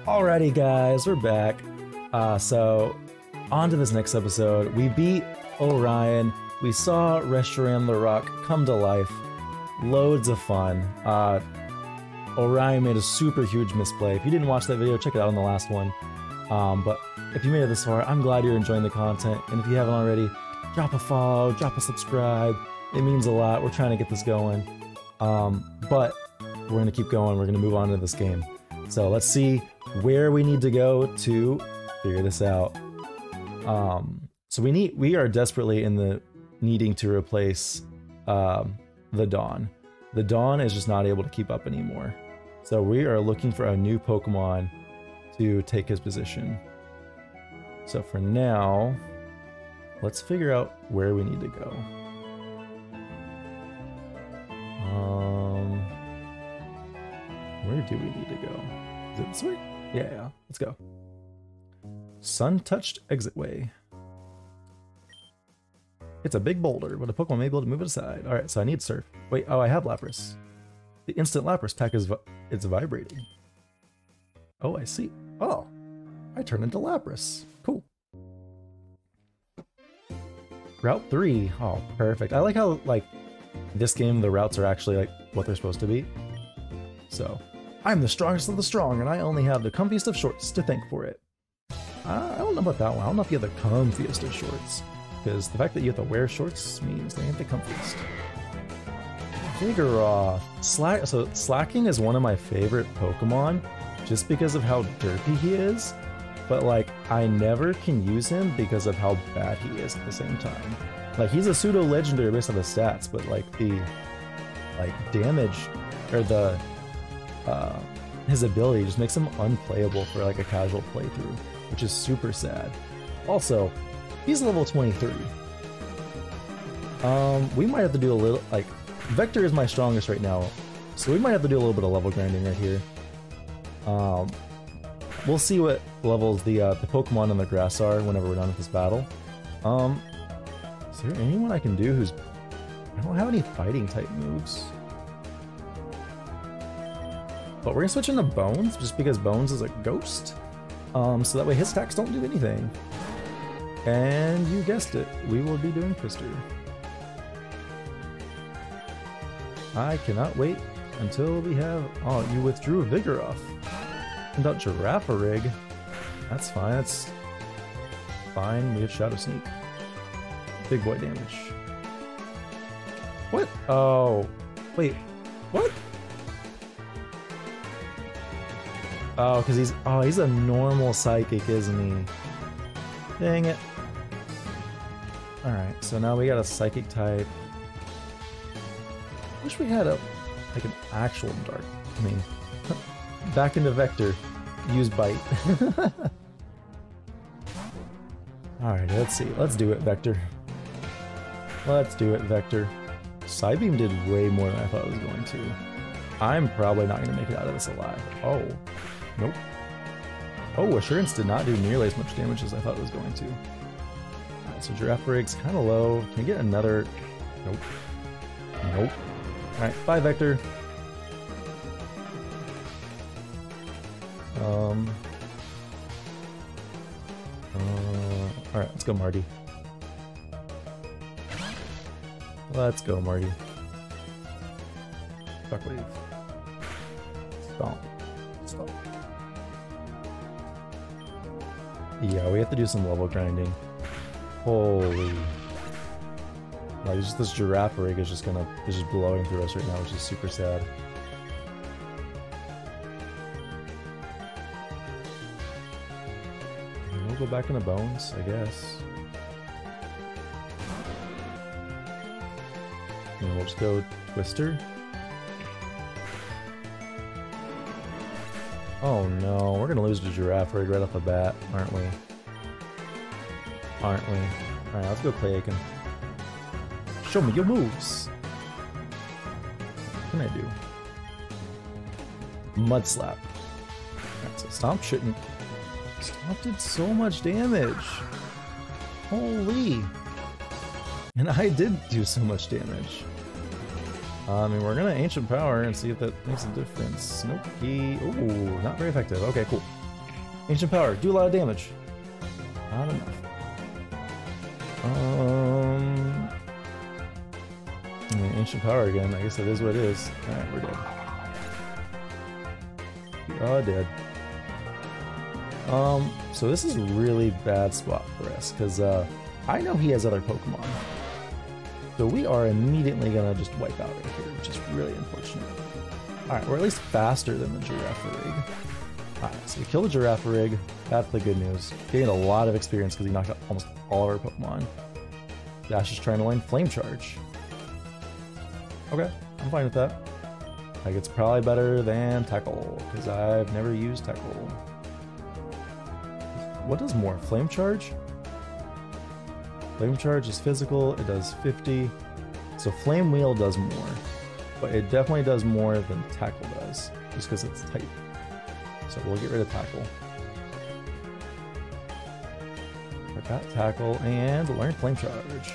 Alrighty guys, we're back. So on to this next episode. We beat Orion. We saw Reshiram the Rock come to life. Loads of fun. Orion made a super huge misplay. If you didn't watch that video, check it out on the last one. But if you made it this far, I'm glad you're enjoying the content. And if you haven't already, drop a follow, drop a subscribe. It means a lot. We're trying to get this going. But we're going to keep going. We're going to move on to this game. So let's see where we need to go to figure this out. So we are desperately in the needing to replace the Dawn. The Dawn is just not able to keep up anymore. So we are looking for a new Pokemon to take his position. So for now, let's figure out where we need to go. Where do we need to go? Is it this way? Yeah, let's go. Sun-touched exit way. It's a big boulder, but a Pokemon may be able to move it aside. Alright, so I need Surf. Wait, oh, I have Lapras. The instant Lapras attack is it's vibrating. Oh, I see. Oh, I turned into Lapras. Cool. Route 3. Oh, perfect. I like how, like, this game, the routes are actually, like, what they're supposed to be. So, I'm the strongest of the strong, and I only have the comfiest of shorts to thank for it. I don't know about that one. I don't know if you have the comfiest of shorts. Because the fact that you have to wear shorts means they ain't the comfiest. Vigoroth. So Slacking is one of my favorite Pokemon, just because of how derpy he is. But like, I never can use him because of how bad he is at the same time. Like, he's a pseudo-legendary based on the stats, but like the damage or the his ability just makes him unplayable for like a casual playthrough, which is super sad. Also, he's level 23. We might have to do a little, like, Vector is my strongest right now, so we might have to do a little bit of level grinding right here. We'll see what levels the Pokemon in the grass are whenever we're done with this battle. Is there anyone I can do who's... I don't have any fighting type moves. But we're gonna switch into Bones, just because Bones is a ghost. So that way his attacks don't do anything. And you guessed it, we will be doing Twister. I cannot wait until we have... Oh, you withdrew Vigoroth. And out Girafarig. That's fine, that's fine. We have Shadow Sneak. Big boy damage. What? Oh, wait, what? Oh, because he's a normal psychic, isn't he? Dang it. Alright, so now we got a psychic type. Wish we had like an actual dark. I mean, back into Vector. Use Bite. Alright, let's see. Let's do it, Vector. Let's do it, Vector. Psybeam did way more than I thought it was going to. I'm probably not going to make it out of this alive. Oh. Nope. Oh, Assurance did not do nearly as much damage as I thought it was going to. Alright, so Girafarig's kind of low. Can we get another... Nope. Nope. Alright, bye, Vector. Alright, let's go, Marty. Let's go, Marty. Shockwave. Stomp. Stomp. Yeah, we have to do some level grinding. Holy. Like, just this Girafarig is just blowing through us right now, which is super sad. We'll go back into Bones, I guess. And we'll just go Twister. Oh no, we're gonna lose to Girafarig right off the bat, aren't we? Aren't we? Alright, let's go Clayacon. Show me your moves! What can I do? Mud Slap. Alright, so Stomp shouldn't... Stomp did so much damage! Holy! And I did do so much damage. I mean, we're gonna Ancient Power and see if that makes a difference. Nope. Ooh, not very effective. Okay, cool. Ancient Power, do a lot of damage. Not enough. I mean, Ancient Power again, I guess it is what it is. Alright, we're dead. We are dead. So this is a really bad spot for us, because I know he has other Pokemon. So we are immediately gonna just wipe out right here, which is really unfortunate. Alright, we're at least faster than the Girafarig. Alright, so we killed the Girafarig. That's the good news. Gained a lot of experience because he knocked out almost all of our Pokemon. Dash is trying to learn Flame Charge. Okay, I'm fine with that. Like, it's probably better than Tackle, because I've never used Tackle. What does more? Flame Charge? Flame Charge is physical, it does 50. So Flame Wheel does more. But it definitely does more than Tackle does, just because it's type. So we'll get rid of Tackle. Got Tackle and learn Flame Charge.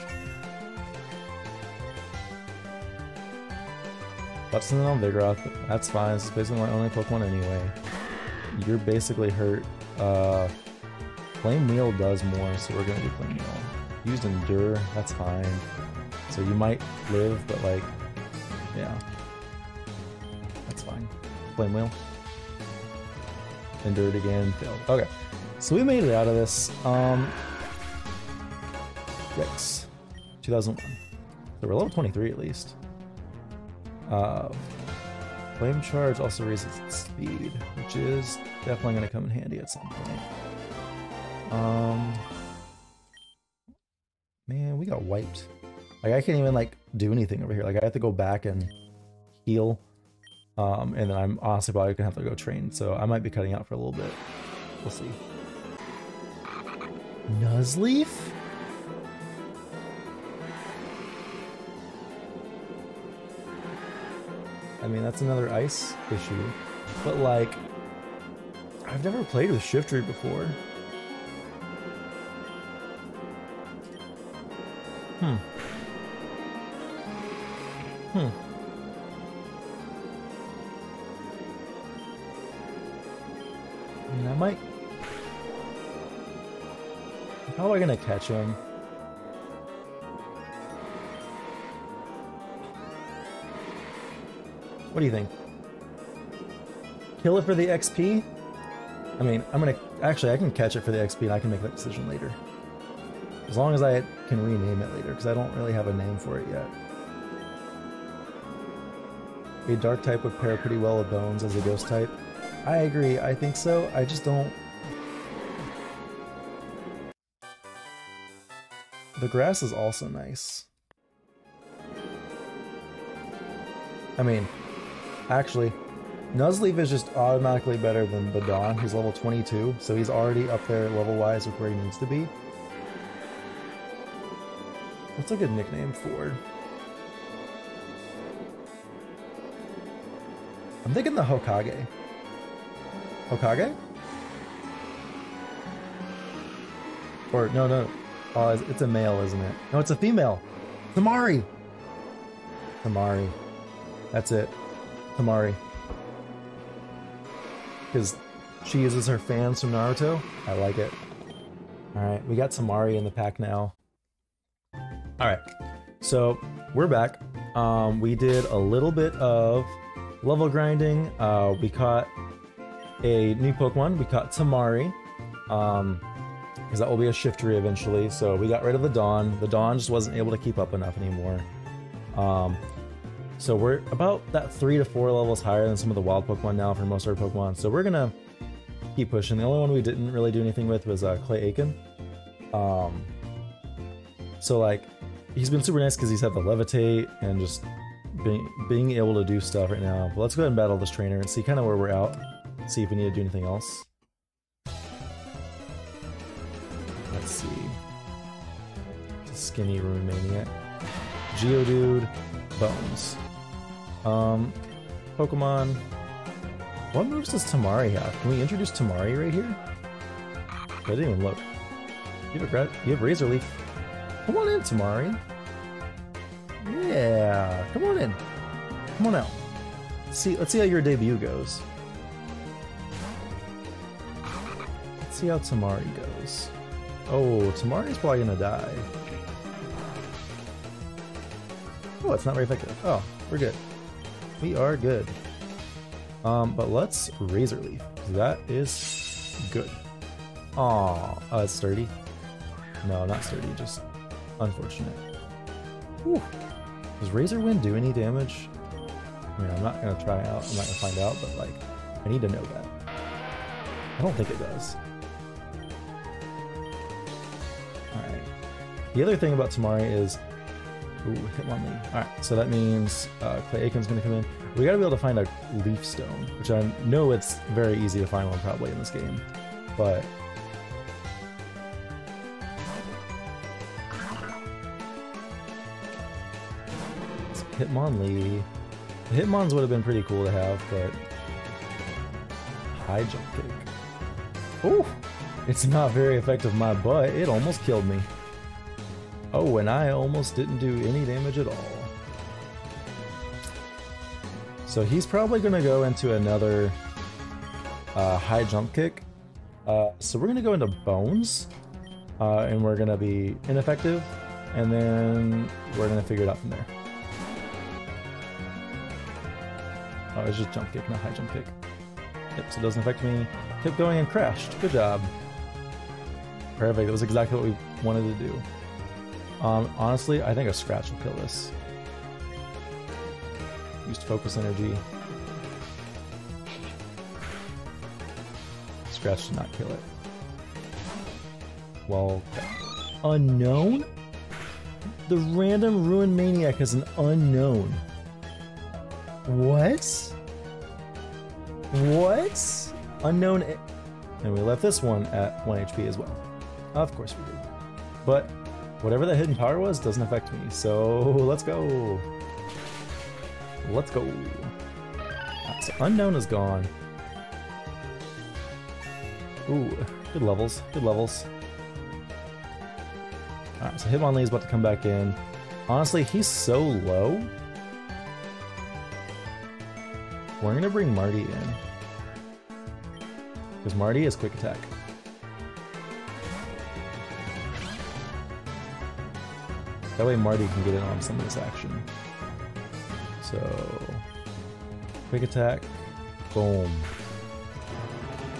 Busting on Vigoroth, that's fine. This is basically my only Pokemon anyway. You're basically hurt. Flame Wheel does more, so we're gonna do Flame Wheel. Used Endure, that's fine. So you might live, but like, yeah. That's fine. Flame Wheel. Endured again, failed. Okay. So we made it out of this. Yikes. 2001. So we're level 23 at least. Flame Charge also raises its speed, which is definitely going to come in handy at some point. Man, we got wiped. Like, I can't even, like, do anything over here. Like, I have to go back and heal. And then I'm honestly probably going to have to go train, so I might be cutting out for a little bit. We'll see. Nuzleaf? I mean, that's another ice issue. But, like, I've never played with Shiftry before. I mean, I might... How am I gonna catch him? What do you think? Kill it for the XP? I mean, I'm gonna... Actually, I can catch it for the XP and I can make that decision later. As long as I can rename it later, because I don't really have a name for it yet. A dark type would pair pretty well with Bones as a ghost type. I agree, I think so. I just don't... The grass is also nice. I mean, actually, Nuzleaf is just automatically better than Badon. He's level 22, so he's already up there level-wise with where he needs to be. What's a good nickname for? I'm thinking the Hokage. Hokage? Or, no. Oh, it's a male, isn't it? No, it's a female! Tamari! Tamari. That's it. Tamari. Because she uses her fans from Naruto. I like it. Alright, we got Tamari in the pack now. Alright, so we're back. We did a little bit of level grinding. We caught a new Pokemon. We caught Tamari. Because that will be a Shiftry eventually. So we got rid of the Dawn. The Dawn just wasn't able to keep up enough anymore. So we're about that 3 to 4 levels higher than some of the wild Pokemon now for most of our Pokemon. So we're gonna keep pushing. The only one we didn't really do anything with was Clay Aiken. So like, he's been super nice because he's had the Levitate and just being able to do stuff right now. But let's go ahead and battle this trainer and see kind of where we're at. See if we need to do anything else. Let's see. It's a skinny Rune Maniac. Geodude. Bones. Pokemon. What moves does Tamari have? Can we introduce Tamari right here? I didn't even look. You have Razor Leaf. Come on in, Tamari. Yeah, come on in. Come on out. Let's see how your debut goes. see how Tamari goes. Oh, Tamari's probably gonna die. Oh, it's not very effective. Oh, we're good. We are good. But let's Razor Leaf. That is good. Aw, it's sturdy. No, not sturdy, just unfortunate. Whew. Does Razor Wind do any damage? I mean, I'm not gonna try out. I'm not gonna find out, but like, I need to know that. I don't think it does. Alright. The other thing about Tamari is... Ooh, Hitmonlee. Alright, so that means Clay Aiken's gonna come in. We gotta be able to find a Leaf Stone, which I know it's very easy to find one probably in this game, but... Hitmonlee. The Hitmons would have been pretty cool to have, but... High Jump Kick. Ooh! It's not very effective, my butt. It almost killed me. Oh, and I almost didn't do any damage at all. So he's probably going to go into another High Jump Kick. So we're going to go into Bones, and we're going to be ineffective, and then we're going to figure it out from there. Oh, it's just Jump Kick, not High Jump Kick. Yep, so it doesn't affect me. Kept going and crashed. Good job. Perfect, that was exactly what we wanted to do. Honestly, I think a Scratch will kill this. Used Focus Energy. Scratch did not kill it. Well, Unknown? The random Ruin Maniac is an Unknown. What? What? Unknown. And we left this one at 1 HP as well. Of course we did. But whatever that hidden power was doesn't affect me. So let's go. Let's go. Right, so Unknown is gone. Ooh, good levels. Good levels. Alright, so Hitmonlee is about to come back in. Honestly, he's so low. We're gonna bring Marty in. Because Marty is quick attack. That way Marty can get in on some of this action. So... quick attack. Boom.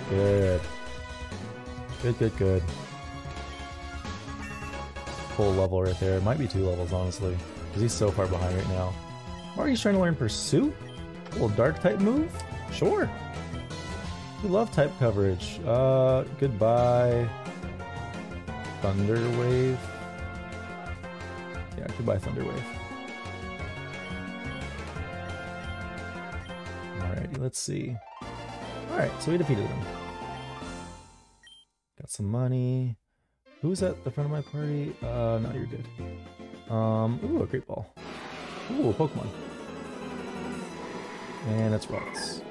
Good. Good, good, good. Full level right there. It might be 2 levels, honestly. Because he's so far behind right now. Marty's trying to learn Pursuit? A little dark type move? Sure. We love type coverage. Goodbye. Thunder Wave. Yeah, goodbye Thunder Wave. Alrighty, let's see. Alright, so we defeated him. Got some money. Who's at the front of my party? No, you're good. Ooh, a Great Ball. Ooh, a Pokemon. And it's Rocks.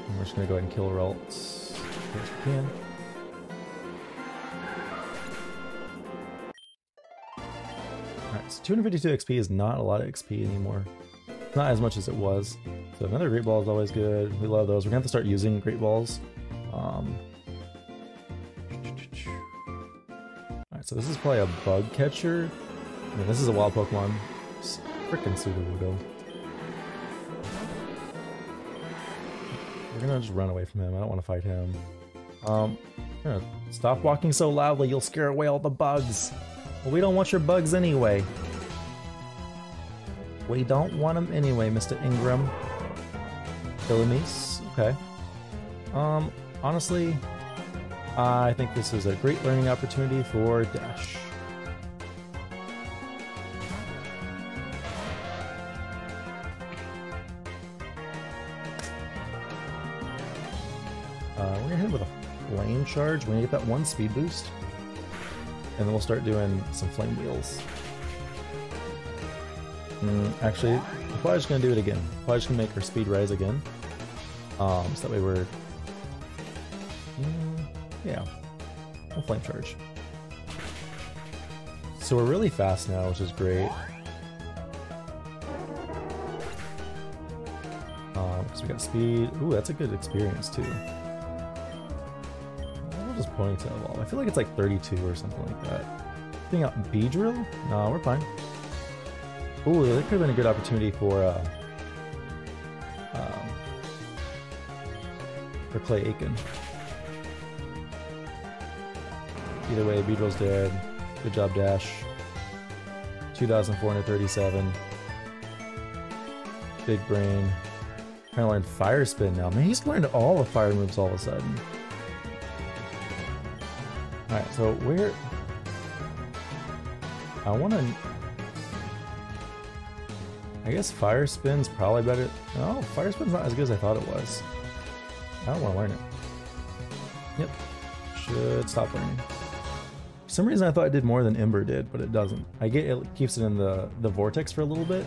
And we're just gonna go ahead and kill Ralts as we can. Alright, so 252 XP is not a lot of XP anymore. Not as much as it was. So another Great Ball is always good. We love those. We're gonna have to start using Great Balls. Alright, so this is probably a Bug Catcher. I mean, this is a wild Pokemon. Frickin' Sudowoodo. We're gonna just run away from him. I don't want to fight him. Stop walking so loudly. You'll scare away all the bugs. Well, we don't want your bugs anyway. We don't want them anyway, Mr. Ingram. Illumise. Okay. Honestly, I think this is a great learning opportunity for Dash. We're gonna hit him with a Flame Charge when you get that 1 speed boost. And then we'll start doing some Flame Wheels. Actually, we're probably just gonna do it again. Probably just gonna make our speed rise again. So that way we're... yeah. We'll Flame Charge. So we're really fast now, which is great. Because we got speed. Ooh, that's a good experience too. We'll just ponytail evolve. I feel like it's like 32 or something like that. Putting out Beedrill? No, we're fine. Ooh, that could have been a good opportunity for Clay Aiken. Either way, Beedrill's dead. Good job, Dash. 2,437. Big Brain. Trying to learn Fire Spin now. Man, he's learned all the fire moves all of a sudden. Alright, so where... I want to... I guess Fire Spin's probably better... No, Fire Spin's not as good as I thought it was. I don't want to learn it. Yep. Should stop learning. For some reason I thought it did more than Ember did, but it doesn't. I get it keeps it in the vortex for a little bit,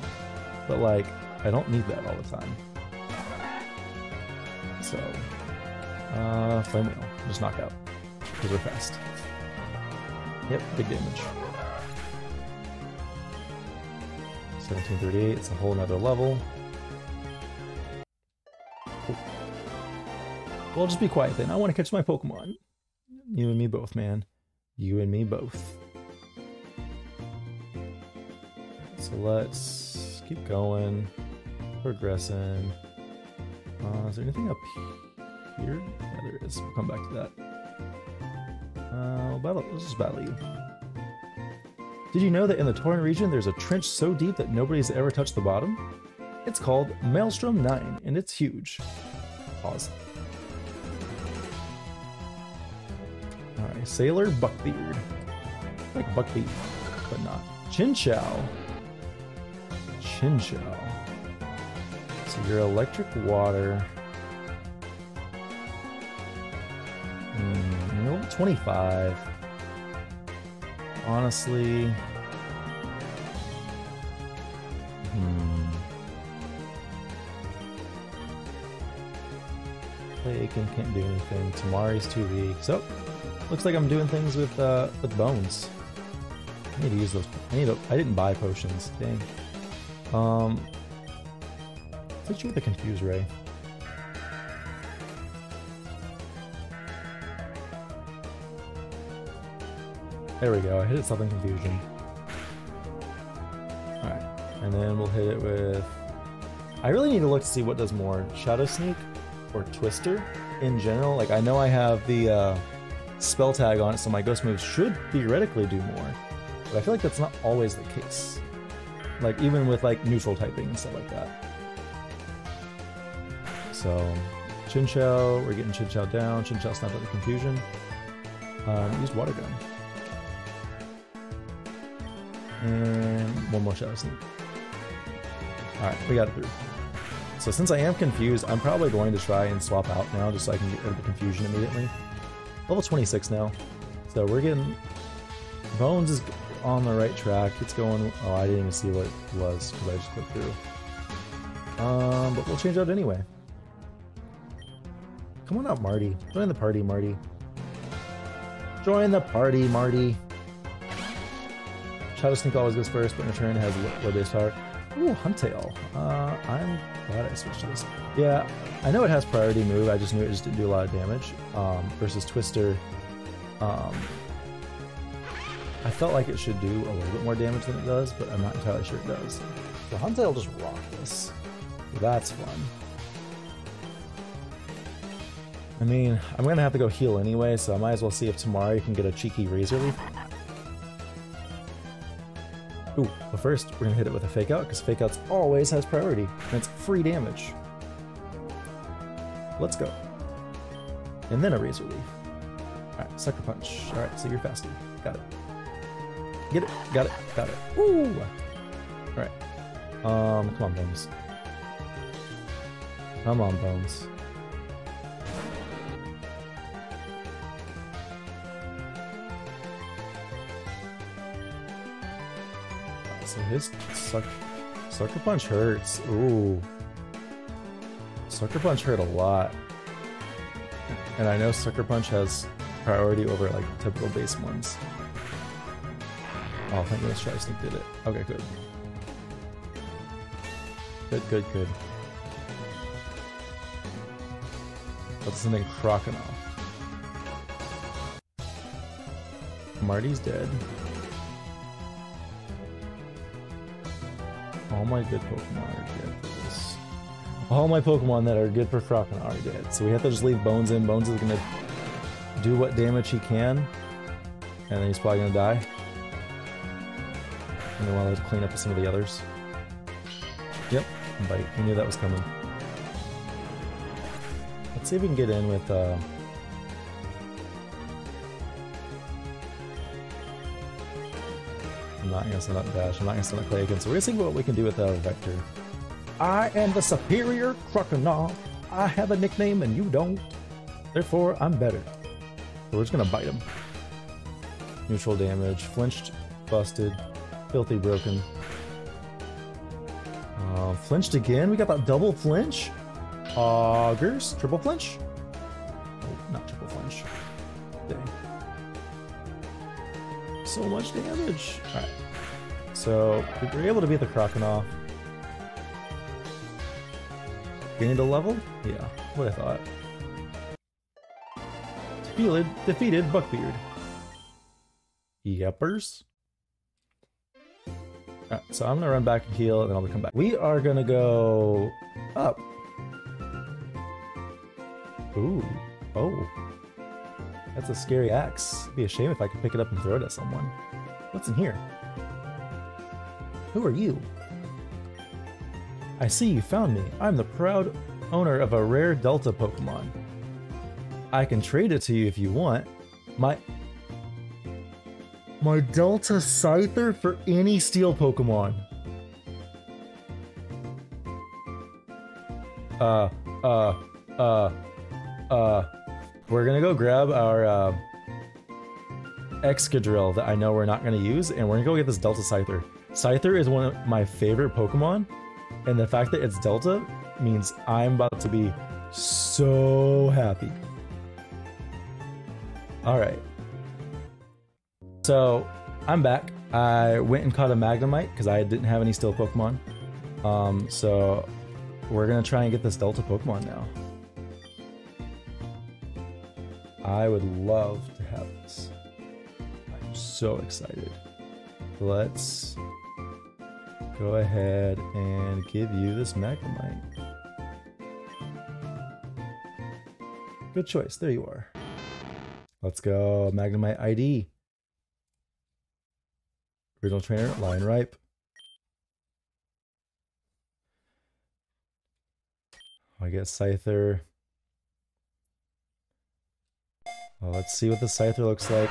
but like, I don't need that all the time. So, Flame Wheel. Just knock out. Because we're fast. Yep, big damage. 1738, it's a whole nother level. Cool. Well, just be quiet then. I want to catch my Pokemon. You and me both, man. You and me both. So let's keep going. Progressing. Is there anything up here? Yeah, there is. We'll come back to that. Let's just battle you. Did you know that in the Tauren region there's a trench so deep that nobody's ever touched the bottom? It's called Maelstrom 9, and it's huge. Pause. Alright, Sailor Buckbeard. Like Buckbeard, but not. Chinchou. Chinchou. So you're electric water. You're level 25. Honestly. Clay Aiken can't do anything. Tamari's too weak. So, looks like I'm doing things with bones. I need to use those. I didn't buy potions. Dang. Let's hit you with a Confuse Ray. There we go. I hit it something Confusion. Alright. And then we'll hit it with... I really need to look to see what does more. Shadow Sneak or Twister in general. Like, I know I have the spell tag on it, so my ghost moves should theoretically do more. But I feel like that's not always the case. Like, even with, like, neutral typing and stuff like that. So, Chinchou. We're getting Chinchou down. Chinchou snapped out the Confusion. Used Water Gun. And one more Shadow Sneak. Alright, we got it through. So since I am confused, I'm probably going to try and swap out now just so I can get rid of the confusion immediately. Level 26 now. So we're getting... Bones is on the right track. It's going... Oh, I didn't even see what it was because I just clicked through. But we'll change out anyway. Come on out, Marty. Join the party, Marty. Join the party, Marty. Shadow Sneak always goes first, but in return has low base power. Ooh, Huntail. I'm glad I switched to this. Yeah, I know it has priority move, I just knew it just didn't do a lot of damage. Versus Twister. I felt like it should do a little bit more damage than it does, but I'm not entirely sure it does. So Huntail will just rock this. That's fun. I mean, I'm gonna have to go heal anyway, so I might as well see if Tamari can get a cheeky Razor Leaf. Ooh, but first we're gonna hit it with a Fake Out, because Fake Outs always has priority, and it's free damage. Let's go. And then a Razor Leaf. Alright, Sucker Punch. Alright, so you're faster. Got it. Get it. Got it. Got it. Woo! Alright. Come on, Bones. Come on, Bones. So his Sucker Punch hurts. Ooh. Sucker Punch hurt a lot. And I know Sucker Punch has priority over like typical base ones. Oh, thank goodness Shadow Sneak did it. Okay, good. Good, good, good. What's something Crocodile? Marty's dead. All my good Pokemon are dead for this. All my Pokemon that are good for Crocodile are dead. So we have to just leave Bones in. Bones is gonna do what damage he can. And then he's probably gonna die. And then we'll have to clean up some of the others. Yep, bite. We knew that was coming. Let's see if we can get in with I'm not gonna send up Dash, I'm not gonna send up Clay again, so we're gonna see what we can do with Vector. I am the superior Crocodile. I have a nickname and you don't. Therefore, I'm better. So we're just gonna bite him. Neutral damage, flinched, busted, filthy broken. Flinched again? We got that double flinch? Augers? Triple flinch? Oh, not triple flinch. Dang. So much damage. Alright. So, we were able to beat the Crocodile. Gained a level? Yeah, what I thought. Defeated Buckbeard. Yepers. Alright, so I'm gonna run back and heal, and then I'll come back. We are gonna go up. Ooh. Oh. That's a scary axe. It'd be a shame if I could pick it up and throw it at someone. What's in here? Who are you? I see you found me. I'm the proud owner of a rare Delta Pokemon. I can trade it to you if you want. My Delta Scyther for any Steel Pokemon. We're gonna go grab our Excadrill that I know we're not gonna use, and we're gonna go get this Delta Scyther. Scyther is one of my favorite Pokemon, and the fact that it's Delta means I'm about to be so happy. Alright. So, I'm back. I went and caught a Magnemite because I didn't have any Steel Pokemon. So we're gonna try and get this Delta Pokemon now. I would love to have this. I'm so excited. Let's go ahead and give you this Magnemite. Good choice. There you are. Let's go. Magnemite ID. Original trainer, Lion Ripe. I get Scyther. Well, let's see what the Scyther looks like.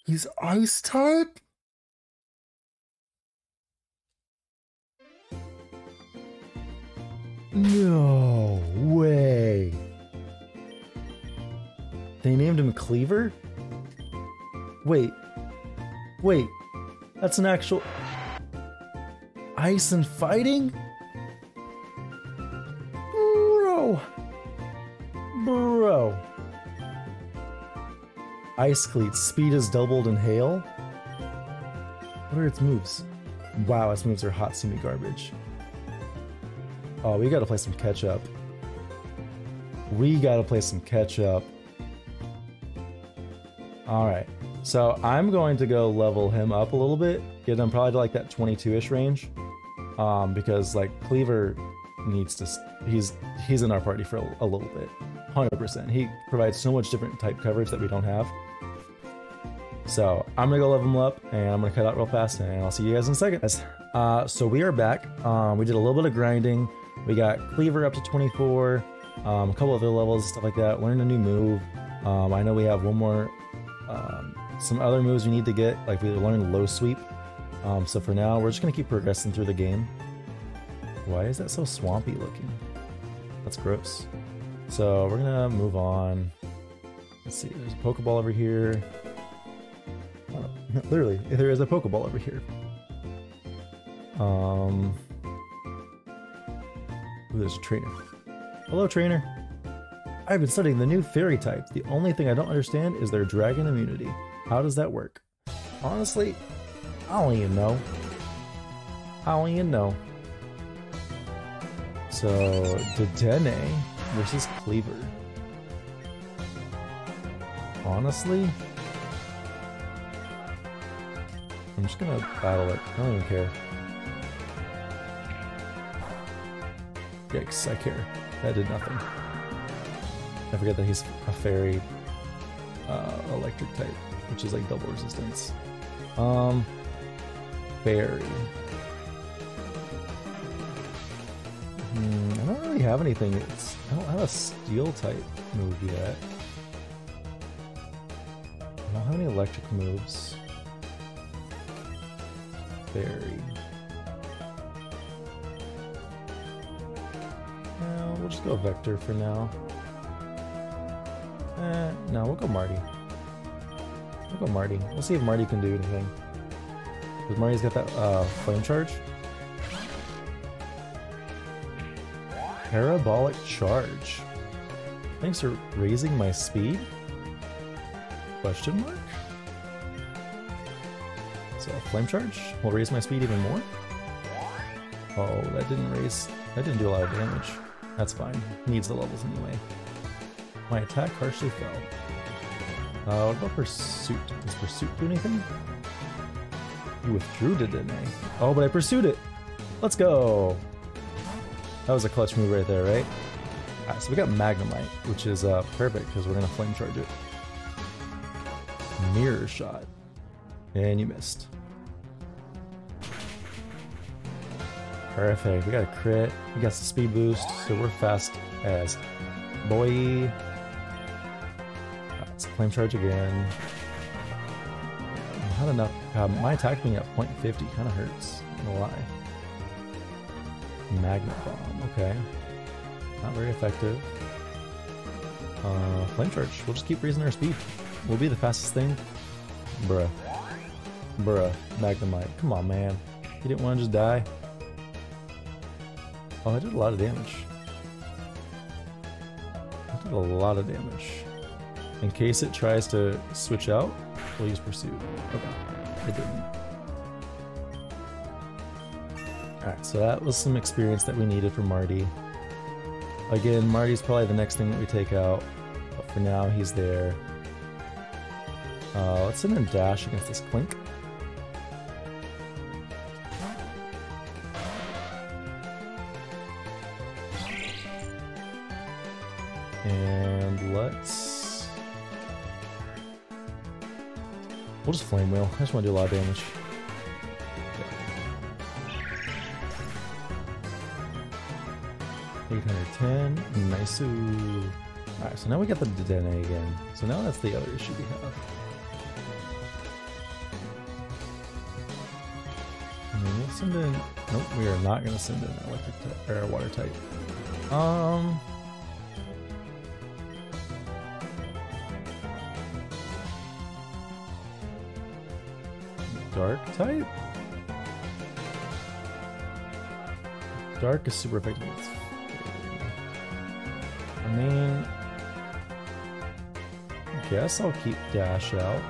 He's Ice type? No way. They named him Cleaver? Wait. That's an actual... Ice and fighting? Bro. Ice Cleats. Speed is doubled in hail? What are its moves? Wow, its moves are hot semi garbage. Oh, we gotta play some catch up. Alright, so I'm going to go level him up a little bit, get him probably to like that 22-ish range, because like Cleaver needs to, he's in our party for a little bit, 100%. He provides so much different type coverage that we don't have. So I'm gonna go level him up, and I'm gonna cut out real fast, and I'll see you guys in a second. So we are back. We did a little bit of grinding. We got Cleaver up to 24, a couple other levels, stuff like that. Learned a new move. I know we have one more. Some other moves we need to get, like we learned Low Sweep. So for now, we're just gonna keep progressing through the game. Why is that so swampy looking? That's gross. So we're gonna move on. Let's see, there's a Pokeball over here. Oh, literally, there is a Pokeball over here. Ooh, there's a trainer. Hello, trainer. I've been studying the new fairy types. The only thing I don't understand is their dragon immunity. How does that work? Honestly, I don't even know. So, Dedenne versus Cleaver. Honestly, I'm just gonna battle it. I don't even care. Yikes, I care. That did nothing. I forget that he's a fairy electric type, which is like double resistance. Fairy. I don't really have anything. I don't have a steel type move yet. I don't have any electric moves. Fairy. No, we'll just go Vector for now. No, we'll go Marty. We'll go Marty. We'll see if Marty can do anything. Because Marty's got that flame charge. Parabolic charge. Thanks for raising my speed? Question mark? So flame charge will raise my speed even more? Oh, that didn't do a lot of damage. That's fine. Needs the levels anyway. My attack harshly fell. What about Pursuit? Does Pursuit do anything? You withdrew, didn't I? Oh, but I pursued it! Let's go! That was a clutch move right there, right? Alright, so we got Magnemite, which is perfect because we're gonna flame charge it. Mirror shot. And you missed. Perfect, we got a crit, we got some speed boost, so we're fast as boy. Let's flame charge again. Not enough. My attack being at 0.50 kind of hurts, I'm not gonna lie. Magnet Bomb, okay. Not very effective. Flame charge, we'll just keep raising our speed. We'll be the fastest thing. Bruh. Bruh, Magnemite. Come on, man. You didn't want to just die? Oh, I did a lot of damage. I did a lot of damage. In case it tries to switch out, we'll use Pursuit. Okay, it didn't. Alright, so that was some experience that we needed for Marty. Again, Marty's probably the next thing that we take out, but for now he's there. Let's send in Dash against this Clink. And let's... we'll just Flame Wheel. I just want to do a lot of damage. 810. Nice. Alright, so now we got the Dedenne again. So now that's the other issue we have. And then we'll send in... nope, we are not going to send in electric or water type. Dark type? Dark is super effective. I mean, I guess I'll keep Dash out.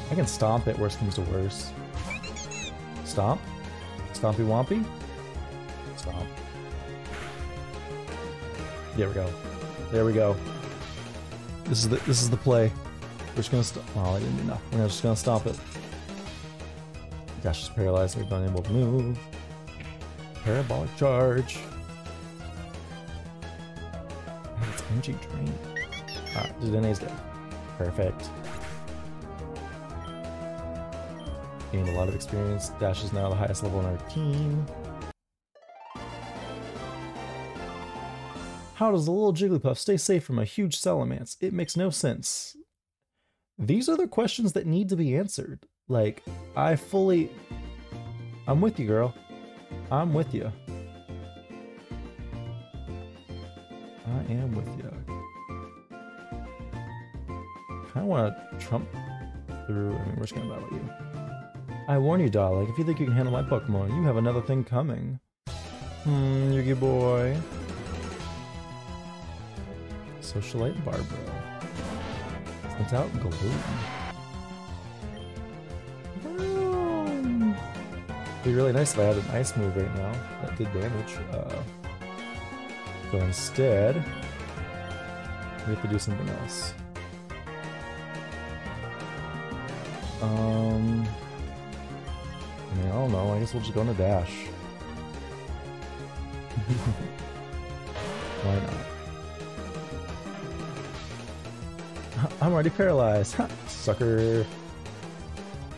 I can Stomp it, worst comes to worst. Stomp? Stompy Wompy? Stomp. There we go. There we go. This is the play. We're just gonna well, I didn't do enough. We're just gonna Stomp it. Dash is paralyzed, we've been unable to move. Parabolic charge. It's energy drain. Alright, Dedenne's dead. Perfect. Gained a lot of experience. Dash is now the highest level in our team. How does the little Jigglypuff stay safe from a huge Salamence? It makes no sense. These are the questions that need to be answered. Like, I'm with you, girl. I'm with you. I am with you. I want to trump through. I mean, we're just gonna battle you. I warn you, darling. If you think you can handle my Pokemon, you have another thing coming. Yugi boy. Socialite Barbara. Sent out Gloom. It'd be really nice if I had an ice move right now that did damage. So instead, we have to do something else. I mean, I don't know. I guess we'll just go on a dash. Why not? I'm already paralyzed. Ha, sucker.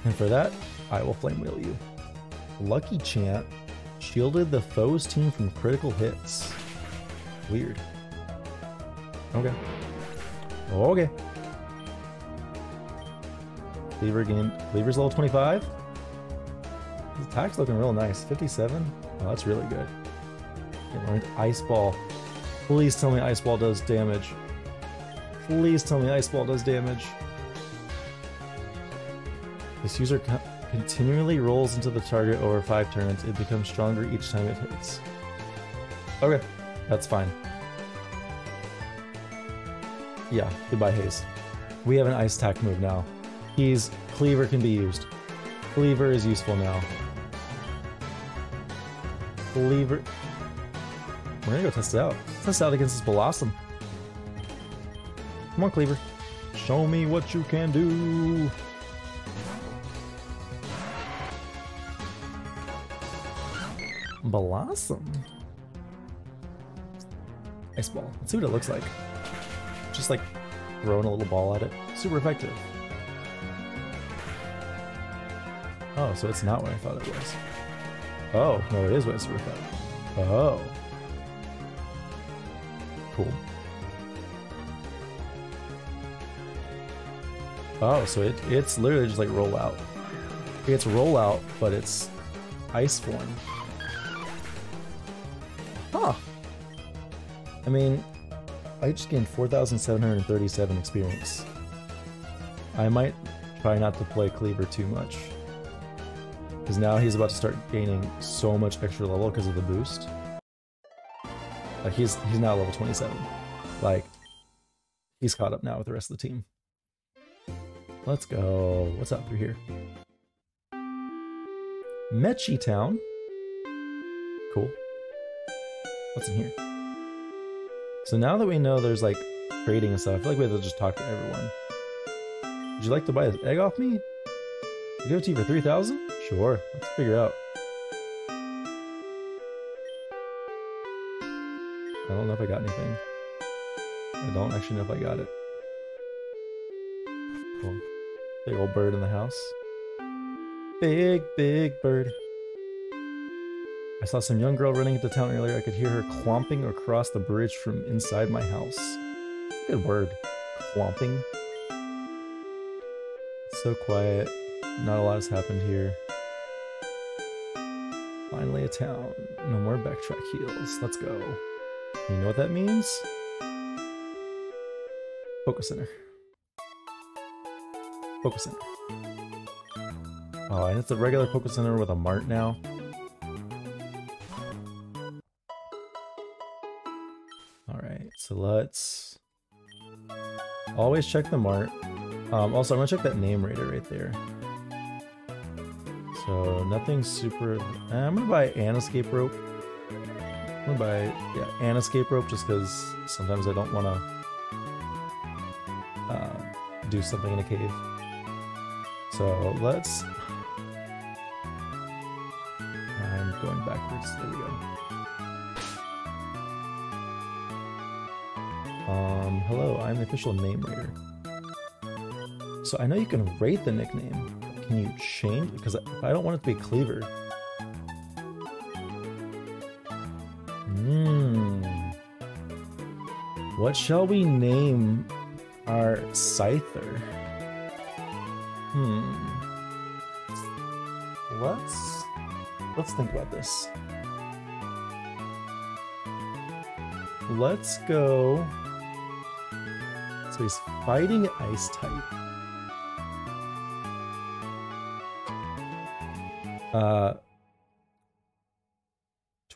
And for that, I will flame wheel you. Lucky Chant shielded the foe's team from critical hits. Weird. Okay. Okay. Cleaver's level 25. His attack's looking real nice. 57. Oh, that's really good. It learned Ice Ball. Please tell me Ice Ball does damage. Please tell me Ice Ball does damage. This user continually rolls into the target over 5 turns. It becomes stronger each time it hits. Okay, that's fine. Yeah, goodbye Haze. We have an ice attack move now. Cleaver can be used. Cleaver is useful now. Cleaver. We're gonna go test it out. Test it out against this Blossom. Come on, Cleaver. Show me what you can do. Blossom. Ice Ball. Let's see what it looks like. Just like throwing a little ball at it. Super effective. Oh, so it's not what I thought it was. Oh, no, it is what it's super effective. Oh. Cool. Oh, so it's literally just like roll out. It's roll out, but it's ice form. Huh. I mean, I just gained 4,737 experience. I might try not to play Cleaver too much. Because now he's about to start gaining so much extra level because of the boost. Like he's now level 27. Like, he's caught up now with the rest of the team. Let's go. What's up through here? Mechi Town. Cool. What's in here? So now that we know there's like trading and stuff, I feel like we have to just talk to everyone. Would you like to buy this egg off me? I'll give it to you for 3,000? Sure, let's figure it out. I don't know if I got anything. I don't actually know if I got it. Cool. Big old bird in the house. Big, big bird. I saw some young girl running into town earlier. I could hear her clomping across the bridge from inside my house. Good word. Clomping. It's so quiet. Not a lot has happened here. Finally a town. No more backtrack heals. Let's go. You know what that means? Focus Center. Focus Center. Oh, and it's a regular Focus Center with a mart now. Alright, so let's always check the mart. Also, I'm gonna check that name rater right there. So nothing super. I'm gonna buy an escape rope. I'm gonna buy an escape rope just because sometimes I don't want to do something in a cave. So let's. I'm going backwards. There we go. Hello, I'm the official name rater. So I know you can rate the nickname. Can you change? Because I don't want it to be Cleaver. What shall we name our Scyther? Let's think about this. Let's go. So he's fighting ice type.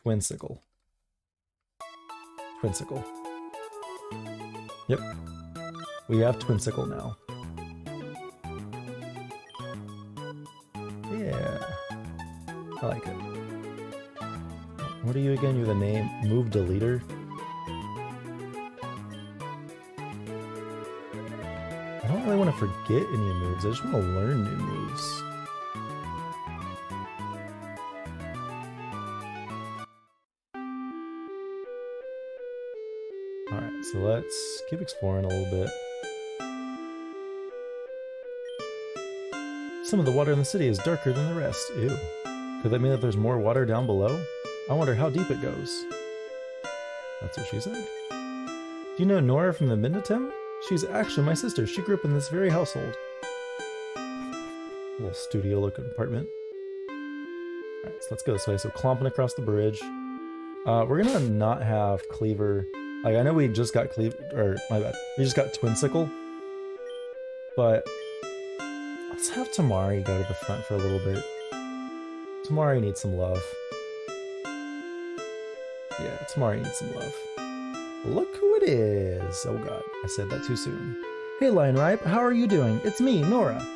Twinsicle. Twinsicle. Yep. We have Twinsicle now. Yeah. I like it. What are you again? You're the name Move Deleter? want to forget any moves. I just want to learn new moves. Alright, so let's keep exploring a little bit. Some of the water in the city is darker than the rest. Ew. Could that mean that there's more water down below? I wonder how deep it goes. That's what she said. Do you know Nora from the Midnight Town? She's actually my sister. She grew up in this very household. Little studio looking apartment. Alright, so let's go this way. So clomping across the bridge. We're gonna not have Cleaver. Like, I know we just got Cleaver, or my bad. We just got Twinsicle. But let's have Tamari go to the front for a little bit. Tamari needs some love. Yeah, Tamari needs some love. Look who it is! Oh god, I said that too soon. Hey Lion Ripe, how are you doing? It's me, Nora.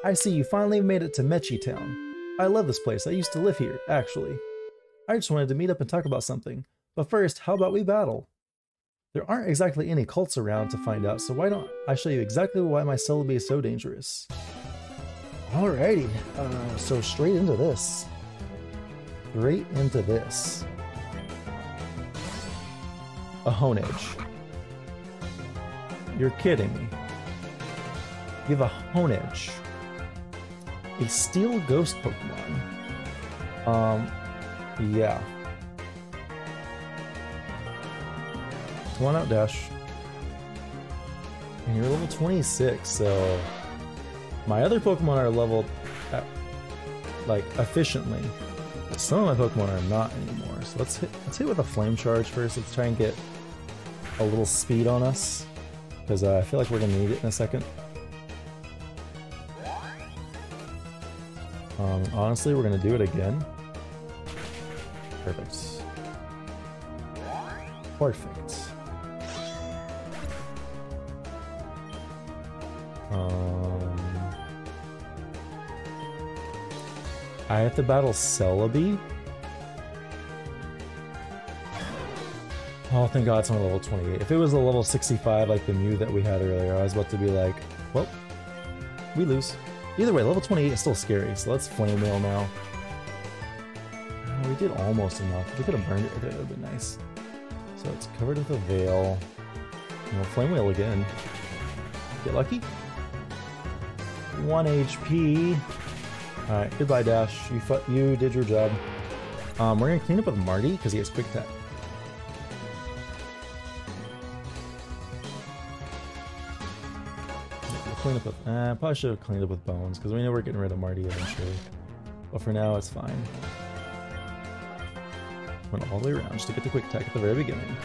I see you finally made it to Mechi Town. I love this place. I used to live here, actually. I just wanted to meet up and talk about something. But first, how about we battle? There aren't exactly any cults around to find out, so why don't I show you exactly why my Celebi is so dangerous? Alrighty, so straight into this. Straight into this. A Honedge. You're kidding me. You have a Honedge. A Steel Ghost Pokemon. Yeah. Come on out, Dash. And you're level 26, so... My other Pokemon are leveled, like, efficiently. But some of my Pokemon are not anymore. So let's hit with a Flame Charge first. Let's try and get a little speed on us. Because I feel like we're going to need it in a second. Honestly, we're going to do it again. Perfect. Perfect. I have to battle Celebi? Oh, thank god it's only level 28. If it was a level 65 like the Mew that we had earlier, I was about to be like, well, we lose. Either way, level 28 is still scary, so let's Flame Wheel now. Oh, we did almost enough. If we could have burned it, it would have been nice. So it's covered with a veil. And we'll Flame Wheel again. Get lucky. 1 HP. Alright, goodbye Dash. You did your job. We're gonna clean up with Marty because he has Quick Tap. We'll clean up with. Probably should have cleaned up with Bones because we know we're getting rid of Marty eventually. But for now, it's fine. Went all the way around just to get the Quick Attack at the very beginning.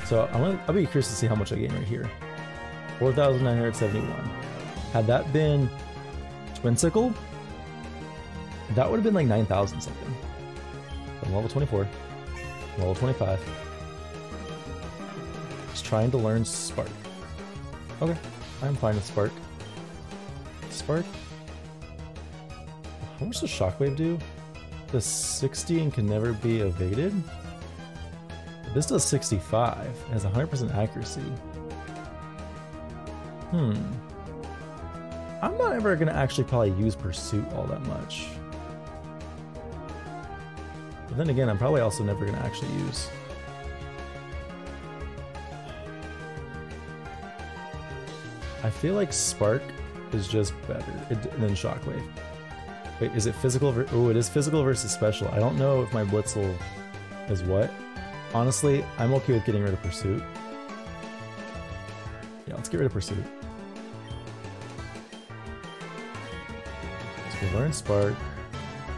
So I'll be curious to see how much I gain right here. 4,971. Had that been Twinsicle, that would have been like 9,000 something. I'm level 24, level 25. Just trying to learn Spark. Okay, I'm fine with Spark. Spark? How much does Shockwave do? Does 60 and can never be evaded? This does 65 and has 100% accuracy. I'm not ever going to actually probably use Pursuit all that much. But then again, I'm probably also never going to actually use. I feel like Spark is just better than Shockwave. Wait, is it physical? Oh, it is physical versus special. I don't know if my Blitzel is what. Honestly, I'm okay with getting rid of Pursuit. Yeah, let's get rid of Pursuit. So we learned Spark.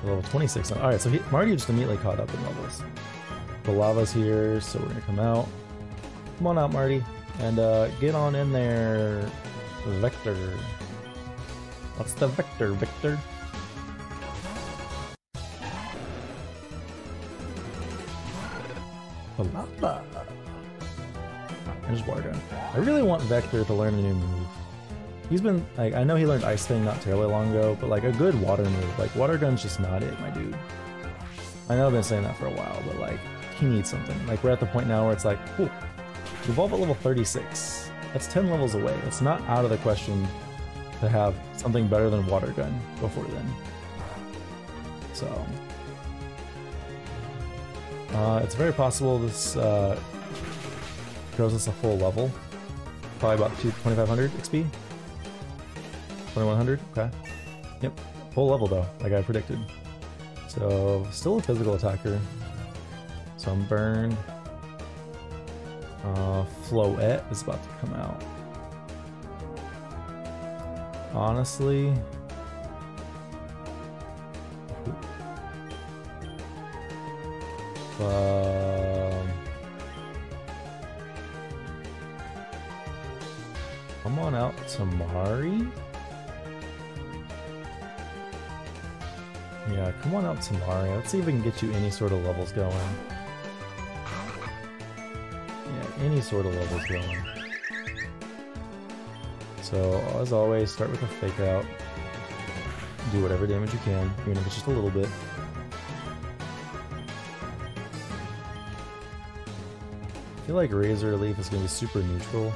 Level 26. Alright, so Marty just immediately caught up in levels. The lava's here, so we're gonna come out. Come on out, Marty. And get on in there. Vector. What's the Vector, Victor? Lava. There's Water. I really want Vector to learn a new move. He's been, like, I know he learned Ice Fang not terribly long ago, but like a good water move. Like, Water Gun's just not it, my dude. I know I've been saying that for a while, but like, he needs something. Like, we're at the point now where it's like, cool. Evolve at level 36. That's 10 levels away. It's not out of the question to have something better than water gun before then. So it's very possible this grows us a full level. Probably about 2500 XP. 2100. Okay. Yep. Full level though, like I predicted. So still a physical attacker. Sunburned. Floette is about to come out. Honestly, come on out, Tamari. Yeah, come on out, Tamari. Let's see if we can get you any sort of levels going. Yeah, any sort of levels going. So, as always, start with a fake out. Do whatever damage you can, even if it's just a little bit. I feel like Razor Leaf is going to be super neutral,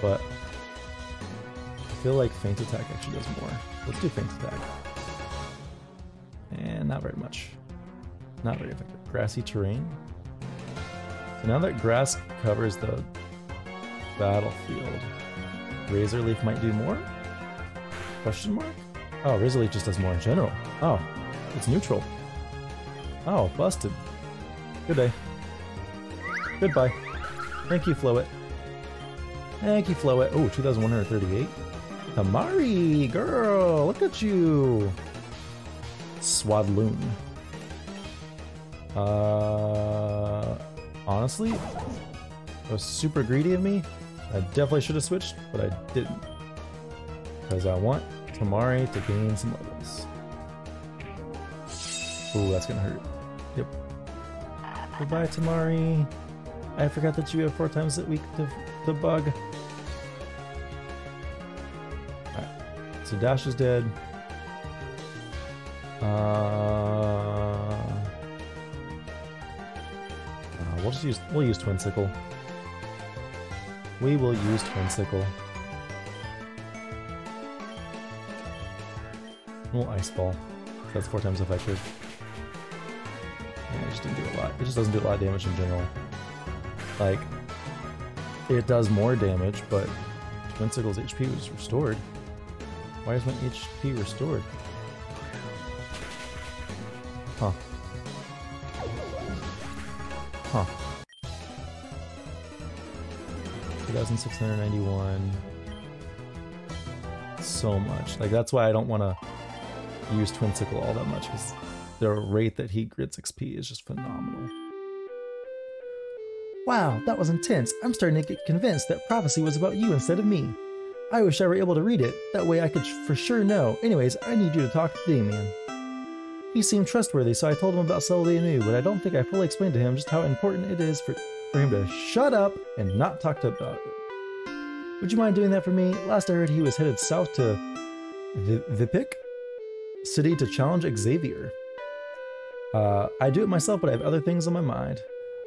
but I feel like Feint Attack actually does more. Let's do Feint Attack. And not very much. Not very effective. Grassy terrain. So now that grass covers the battlefield, Razor Leaf might do more? Question mark? Oh, Razor Leaf just does more in general. Oh, it's neutral. Oh, busted. Good day. Goodbye. Thank you, Floette. Thank you, Floette. Oh, 2,138. Tamari, girl, look at you. Swadloon. Honestly, it was super greedy of me. I definitely should have switched, but I didn't. Because I want Tamari to gain some levels. Ooh, that's gonna hurt. Yep. Goodbye, Tamari. I forgot that you have 4 times a week to bug. Alright. So Dash is dead. We'll use Twinsicle. We will use Twinsicle. We'll Ice Ball. That's 4 times effective. Yeah, it just didn't do a lot. It just doesn't do a lot of damage in general. Like, it does more damage, but Twinsicle's HP was restored. Why is my HP restored? Huh. Huh. 2,691. So much. Like, that's why I don't want to use Twinsicle all that much, because the rate that he grits XP is just phenomenal. Wow, that was intense. I'm starting to get convinced that prophecy was about you instead of me. I wish I were able to read it. That way I could for sure know. Anyways, I need you to talk to Damien. He seemed trustworthy, so I told him about Celia New, but I don't think I fully explained to him just how important it is for him to shut up and not talk about it. Would you mind doing that for me? Last I heard he was headed south to Vipik City to challenge Xavier. I do it myself, but I have other things on my mind.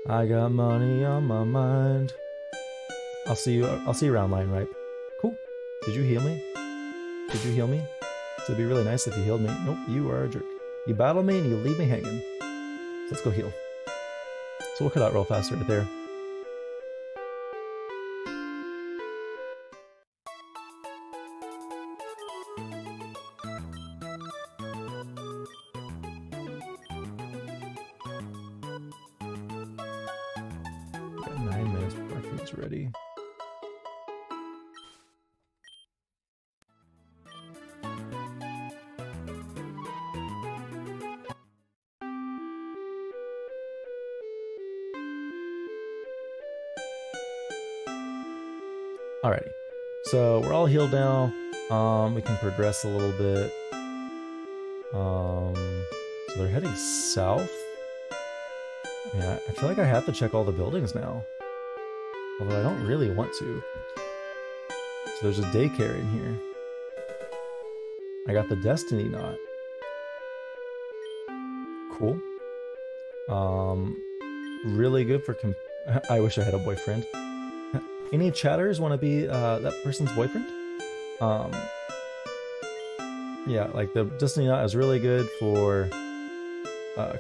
I got money on my mind. I'll see you around, Lion Ripe. Cool. Did you heal me? Did you heal me? So it'd be really nice if you healed me. Nope, you are a jerk. You battle me and you leave me hanging. So let's go heal. So we'll cut out real fast right there. Got 9 minutes before our food's ready. Alrighty, so we're all healed now. We can progress a little bit. So they're heading south. I mean, I feel like I have to check all the buildings now, although I don't really want to. So there's a daycare in here. I got the Destiny Knot. Cool. Really good for I wish I had a boyfriend. Any chatters want to be that person's boyfriend? Yeah, like the Destiny Knot is really good for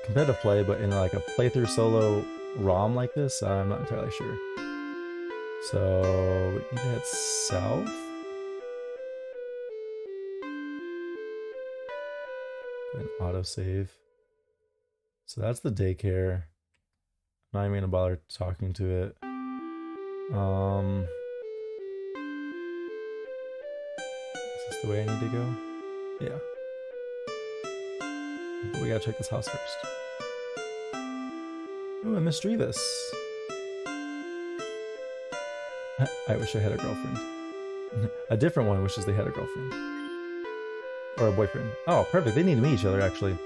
competitive play, but in like a playthrough solo ROM like this, I'm not entirely sure. So we need to head south. An autosave. So that's the daycare. I'm not even gonna bother talking to it. Is this the way I need to go? Yeah. But we gotta check this house first. Ooh, Miss Drevis. I wish I had a girlfriend. A different one wishes they had a girlfriend. Or a boyfriend. Oh, perfect. They need to meet each other, actually.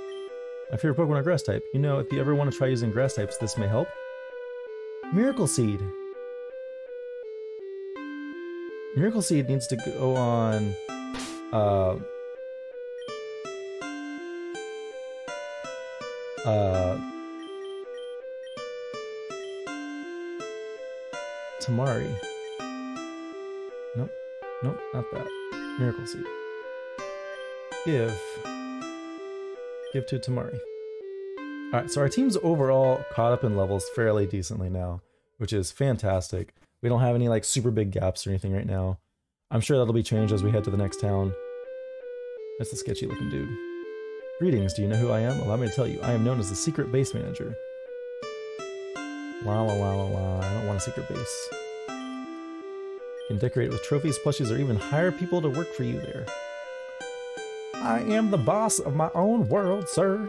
My favorite Pokemon are grass type. You know, if you ever want to try using grass types, this may help. Miracle Seed. Miracle Seed needs to go on... Tamari. Nope. Nope, not that. Miracle Seed. Give to Tamari. Alright, so our team's overall caught up in levels fairly decently now, which is fantastic. We don't have any like super big gaps or anything right now. I'm sure that'll be changed as we head to the next town. That's a sketchy looking dude. Greetings, do you know who I am? Allow me to tell you, I am known as the secret base manager. La la la la la, I don't want a secret base. You can decorate it with trophies, plushies, or even hire people to work for you there. I am the boss of my own world, sir.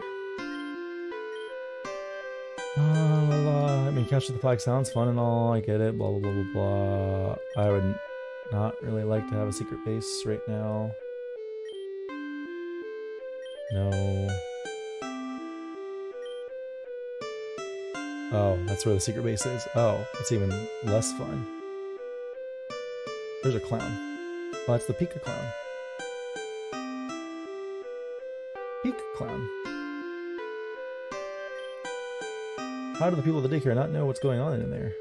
I mean, capture the flag sounds fun and all, I get it, blah, blah, blah, blah, blah. I would not really like to have a secret base right now. No. Oh, that's where the secret base is. Oh, that's even less fun. There's a clown. Oh, that's the Pika clown. Pika clown. How do the people at the daycare not know what's going on in there?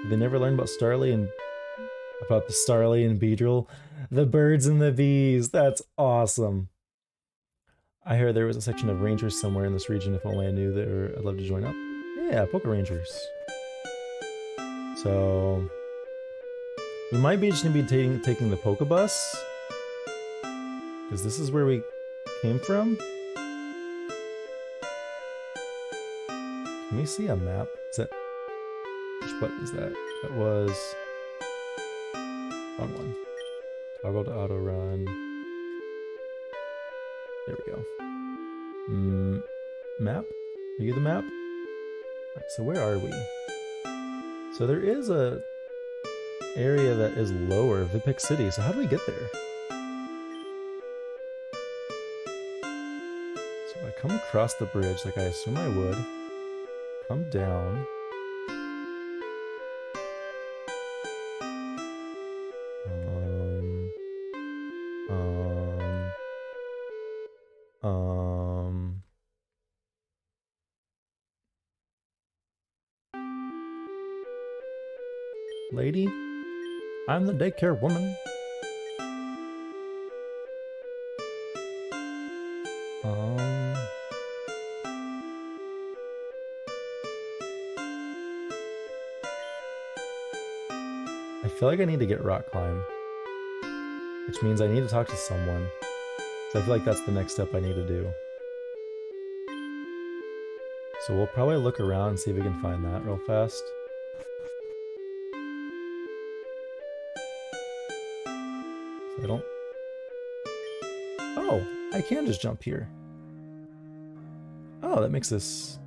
Did they never learn about Starly and the Starly and Beedrill? The birds and the bees. That's awesome. I heard there was a section of rangers somewhere in this region. If only I knew there, I'd love to join up. Yeah, Poke Rangers. So we might be just gonna be taking the Poke Bus, because this is where we came from. Can we see a map? Is that which button is that? That was wrong one. Toggle to auto run. There we go. Map? Are you the map? Right, so where are we? So there is a area that is lower, Vipik City. So how do we get there? So I come across the bridge like I assume I would. Come down. Lady, I'm the daycare woman. I feel like I need to get rock climb, which means I need to talk to someone. So I feel like that's the next step I need to do. So we'll probably look around and see if we can find that real fast. I don't... Oh, I can just jump here. Oh, that makes this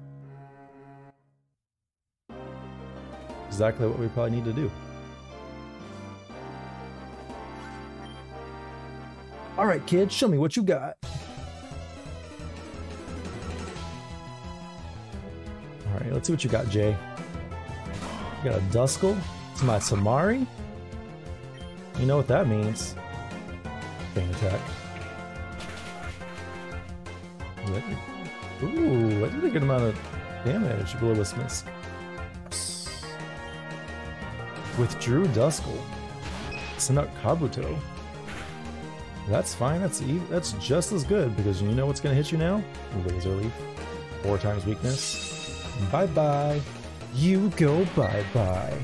exactly what we probably need to do. Alright, kid, show me what you got. Alright, let's see what you got, Jay. You got a Duskull? It's my Tamari? You know what that means. Bang attack. Ooh, that did a good amount of damage. Will-O-Wisp Mist. Withdrew Duskull. Send out Kabuto. That's fine. That's just as good because you know what's gonna hit you now? Razor Leaf. 4 times weakness. Bye bye. You go bye bye.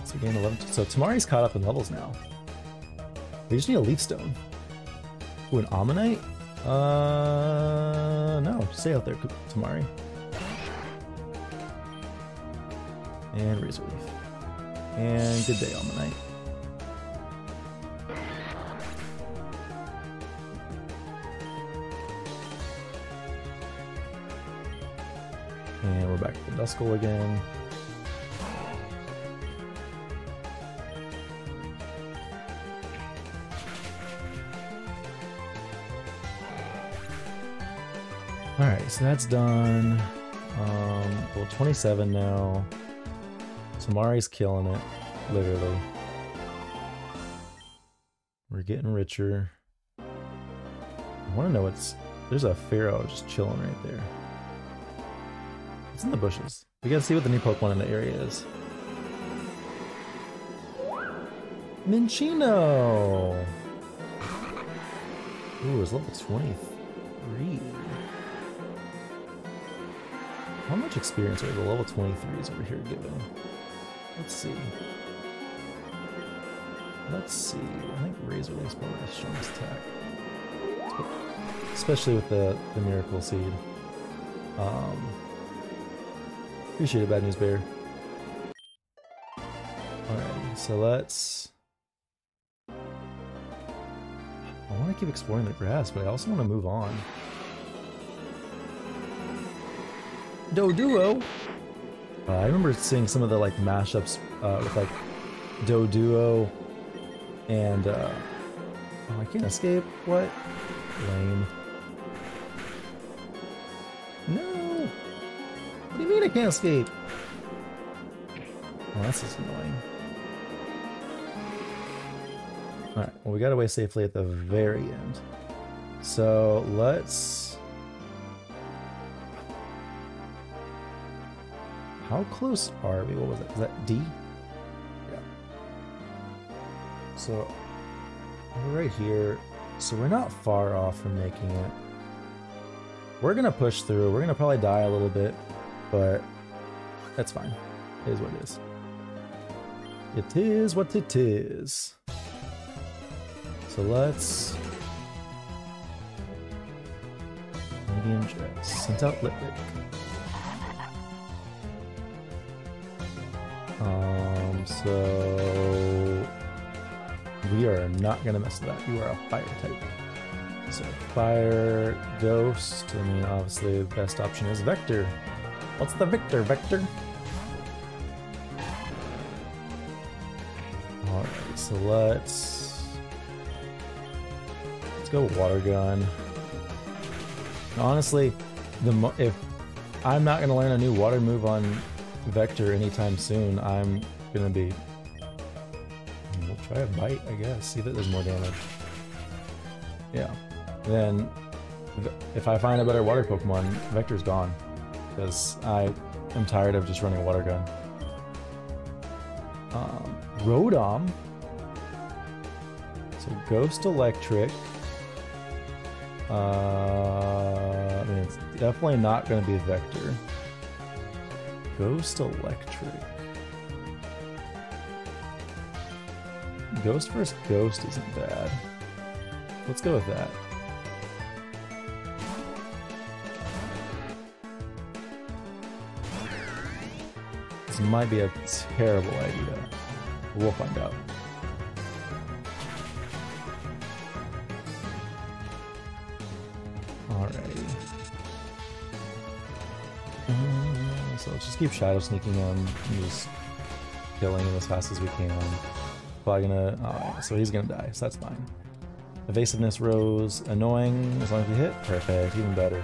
So gain 11. So Tamari's caught up in levels now. We just need a Leaf Stone. Ooh, an Ammonite? No. Stay out there, Tamari. And Razor Leaf. And good day, Ammonite. And we're back to Duskull again. Alright, so that's done. Well, 27 now. Tamari's killing it, literally. We're getting richer. I want to know what's... There's a Pharaoh just chilling right there. It's in the bushes. We gotta see what the new Pokemon in the area is. Minchino! Ooh, it's level 23. How much experience are the level 23s over here giving? Let's see. Let's see. I think Razor Leaf's probably the strongest attack. Especially with the Miracle Seed. Appreciate it, Bad News Bear. Alright, so let's... I want to keep exploring the grass, but I also want to move on. Doduo! I remember seeing some of the like mashups with like Doduo and oh, I can't escape. What? Lame. No! What do you mean I can't escape? Oh, that's just annoying. Alright, well we got away safely at the very end. So let's... How close are we? What was that? Is that D? Yeah. So we're right here. So we're not far off from making it. We're gonna push through. We're gonna probably die a little bit, but that's fine. It is what it is. It is what it is. So let's... Medium Dress. Sent out Litwick. So we are not gonna mess with that. You are a fire type. So fire, ghost. I mean, obviously the best option is Vector. What's the Vector? Alright, so let's go Water Gun. Honestly, if I'm not gonna learn a new water move on Vector anytime soon, I'm gonna be... We'll try a Bite, I guess. See if it does more damage. Yeah. Then, if I find a better water Pokemon, Vector's gone. Because I am tired of just running a Water Gun. Rotom. So Ghost Electric. I mean, it's definitely not gonna be Vector. Ghost Electric. Ghost versus Ghost isn't bad. Let's go with that. This might be a terrible idea. We'll find out. Alrighty. So let's just keep Shadow Sneaking him and just killing him as fast as we can. Probably gonna... Alright, so he's gonna die, so that's fine. Evasiveness rose. Annoying, as long as we hit. Perfect, even better.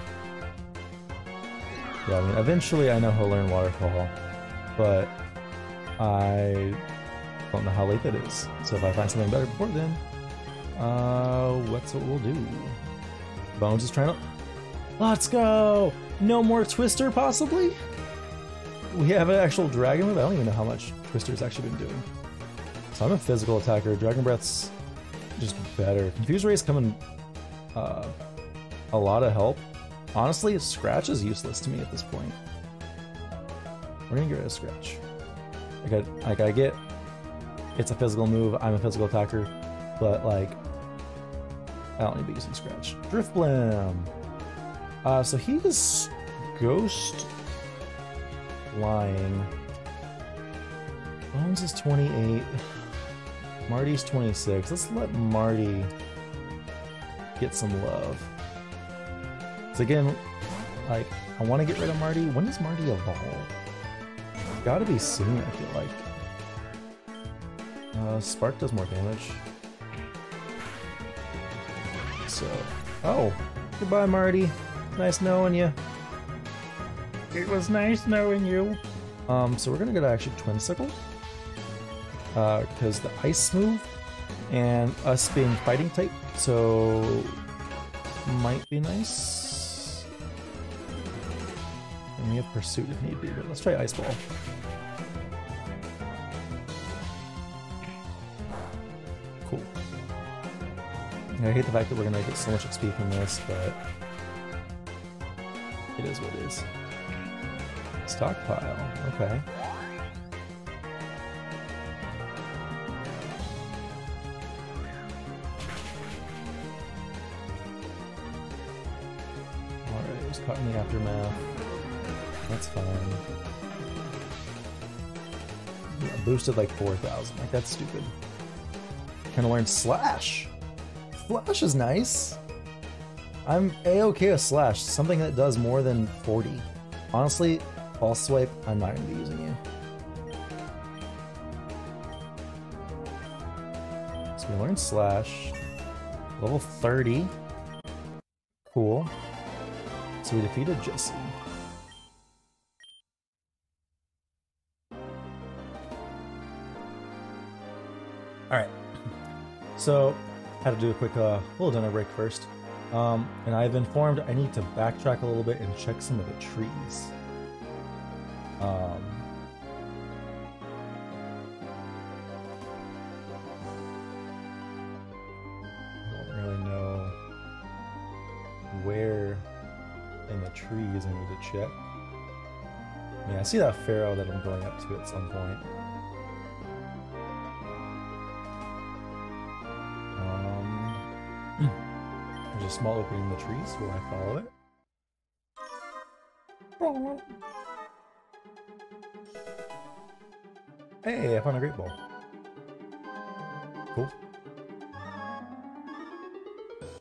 Yeah, I mean, eventually I know he'll learn Waterfall, but I don't know how late that is. So if I find something better before then, what's what we'll do? Bones is trying to... Let's go! No more Twister, possibly? we have an actual dragon move. I don't even know how much Twister's actually been doing. So I'm a physical attacker. Dragon Breath's just better. Confuse Ray's coming a lot of help. Honestly, Scratch is useless to me at this point. We're gonna get rid of Scratch. I get it's a physical move, I'm a physical attacker, but like I don't need to be using Scratch. Drift Blim! So he's Ghost Flying. Bones is 28. Marty's 26. Let's let Marty get some love. So again, like, I want to get rid of Marty. When does Marty evolve? Gotta be soon, I feel like. Spark does more damage. So, oh, goodbye Marty. Nice knowing you. It was nice knowing you. So we're gonna go to actually Twinsicle. Because the ice move and us being fighting type, so might be nice. And we have Pursuit if need be, but let's try Ice Ball. Cool. I hate the fact that we're gonna get so much XP from this, but it is what it is. Stockpile, okay. Alright, it was caught in the aftermath. That's fine. Yeah, boosted like 4,000. Like, that's stupid. Kinda learned Slash! Slash is nice! I'm A-okay with Slash, something that does more than 40. Honestly, False Swipe, I'm not gonna be using you. So we learned Slash. Level 30. Cool. So we defeated Jesse. Alright. So, had to do a quick little dinner break first. And I've informed I need to backtrack a little bit and check some of the trees. I don't really know where in the trees I need to check. Yeah, I see that Pharaoh that I'm going up to at some point. There's a small opening in the trees. Will I follow it? Hey, I found a great ball. Cool.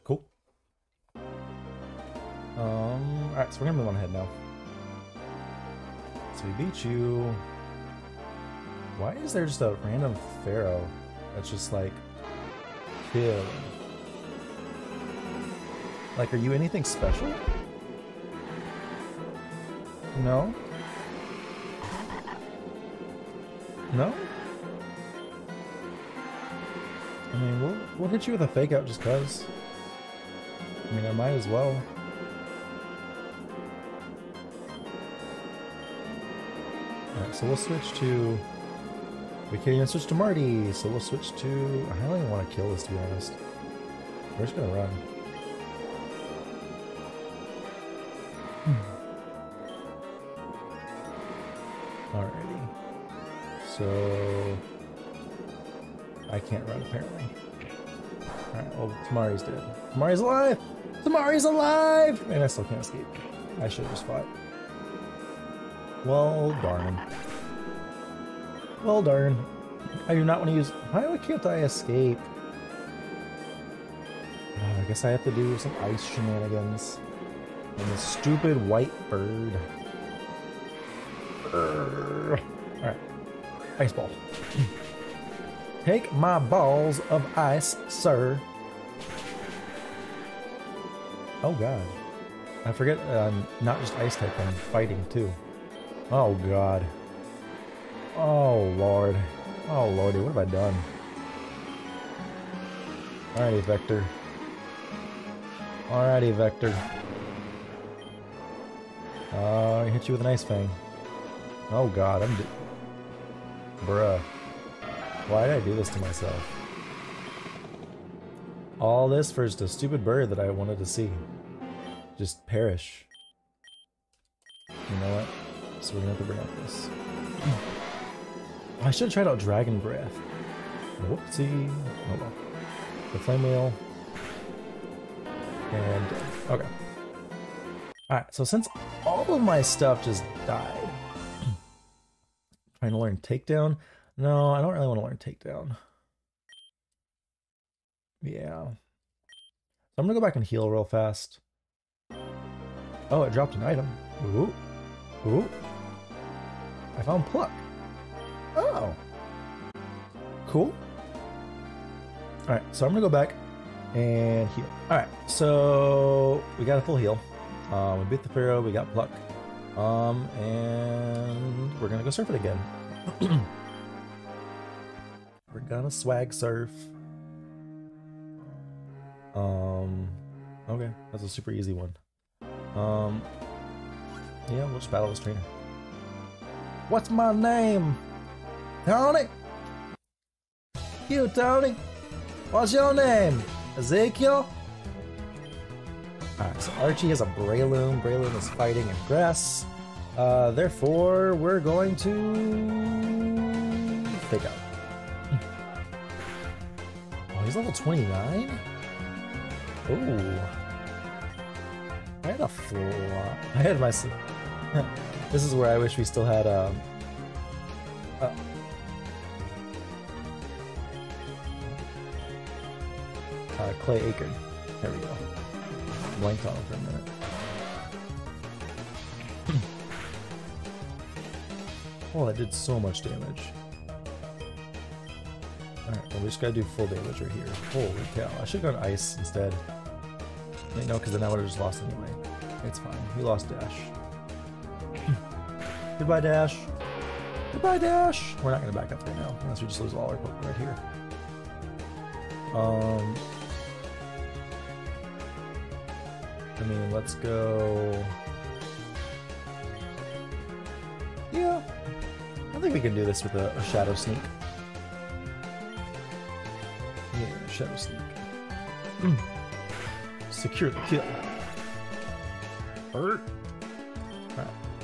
Cool. Alright, so we're gonna move on ahead now. So we beat you. Why is there just a random Pharaoh that's just like kill? Like, are you anything special? No? No? I mean, we'll hit you with a fake out just cuz. I mean, I might as well. Alright, so we'll switch to... We can't even switch to Marty, so we'll switch to... I don't even want to kill this, to be honest. We're just gonna run. Alrighty. So... I can't run, apparently. Alright, well, Tamari's dead. Tamari's alive! Tamari's alive! And I still can't escape. I should have just fought. Well, darn. Well, darn. I do not want to use... Why can't I escape? I guess I have to do some ice shenanigans. And the stupid white bird. Alright. Ice ball. Take my balls of ice, sir. Oh god. I forget I'm not just ice type, I'm fighting too. Oh god. Oh lord. Oh lordy, what have I done? Alrighty, Vector. Alrighty, Vector. I hit you with an ice fang. Oh god, bruh. Why did I do this to myself? All this for just a stupid bird that I wanted to see. Just perish. You know what? So we're gonna have to bring up this. I should have tried out Dragon Breath. Whoopsie. Oh well. The Flame Wheel. And okay. Alright, so since all of my stuff just died. Trying to learn Takedown? No, I don't really want to learn Takedown. Yeah. So I'm gonna go back and heal real fast. Oh, it dropped an item. Ooh. Ooh. I found Pluck. Oh. Cool. Alright, so I'm gonna go back and heal. Alright, so we got a full heal. We beat the Pharaoh, we got Pluck. And we're gonna go surf it again. We're gonna swag surf. Okay, that's a super easy one. Yeah, we'll just battle this trainer. What's my name? Tony? You, Tony? What's your name? Ezekiel? Alright, so Archie has a Breloom. Breloom is fighting in grass. Therefore, we're going to fake out. Oh, he's level 29? Ooh. I had a flaw. I had my... This is where I wish we still had Clay Aiken. There we go. Blanked on him for a minute. Oh, that did so much damage. Alright, well, we just gotta do full damage right here. Holy cow. I should've gone ice instead. Wait, no, because then I would've just lost anyway. It's fine. We lost Dash. Goodbye, Dash. Goodbye, Dash! We're not gonna back up right now, unless we just lose all our Pokemon right here. I mean, let's go... Yeah. I think we can do this with a Shadow Sneak. Yeah, Shadow Sneak. Secure the kill. Alright.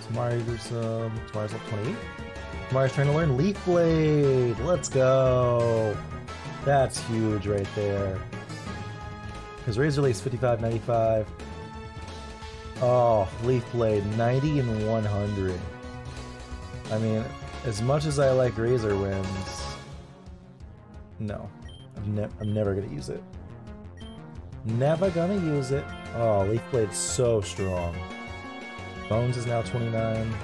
Tamari's level 28. Tamari's trying to learn Leaf Blade. Let's go. That's huge right there. His Razor Leaf's 55, 95. Oh, Leaf Blade, 90 and 100. I mean, as much as I like Razor Winds, no. I'm never gonna use it. Never gonna use it. Oh, Leaf Blade's so strong. Bones is now 29.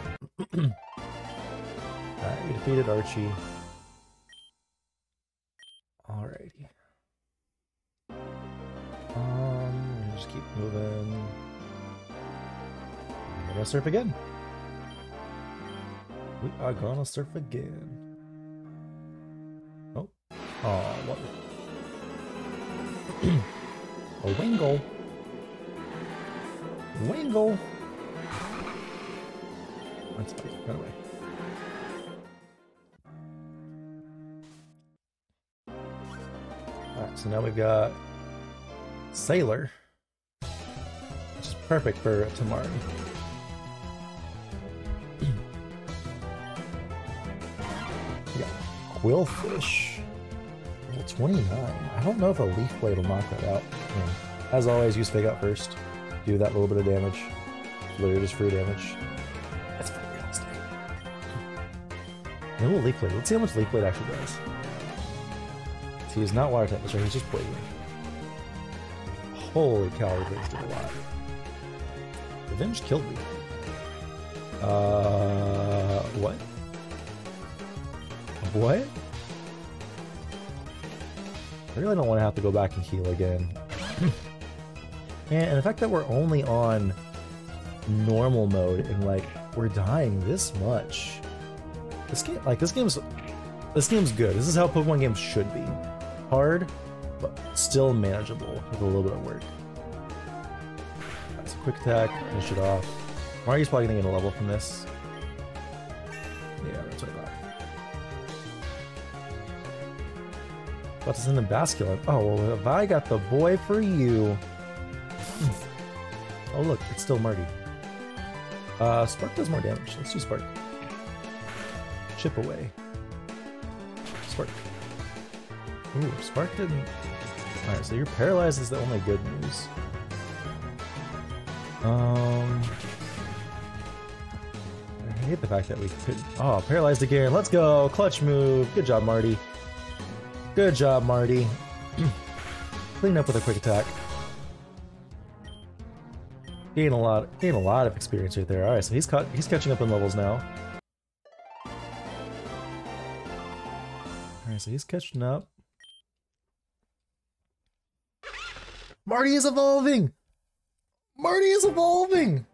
Alright, we defeated Archie. Alrighty. Just keep moving. We're gonna surf again. We are gonna surf again. Oh. Oh, what? A Wingle. Wingle. That's fine. Run away. Alright, so now we've got Sailor, which is perfect for Tamari. We got Quillfish, level 29. I don't know if a Leaf Blade will knock that out. As always, use Fake Out first. Do that little bit of damage. Literally just free damage. That's fantastic. And a little Leaf Blade. Let's see how much Leaf Blade actually does. See, he's not water type, that's right, he's just poison. Holy cow, Revenge did a lot. Revenge killed me. What? What? I really don't want to have to go back and heal again. And the fact that we're only on normal mode and like we're dying this much. This game's good. This is how Pokemon games should be. Hard, but still manageable with a little bit of work. That's a quick attack, finish it off. Mario's probably gonna get a level from this. Yeah, that's what I thought. What's this in the basket? Oh, well, have I got the boy for you? Oh, look, it's still Marty. Spark does more damage. Let's do Spark. Chip away. Spark. Ooh, Spark didn't... Alright, so you're paralyzed is the only good news. I hate the fact that we could... Oh, paralyzed again. Let's go. Clutch move. Good job, Marty. Good job, Marty. Clean up with a quick attack. Gain a lot of experience right there. All right, so he's catching up in levels now. All right, so he's catching up. Marty is evolving. Marty is evolving.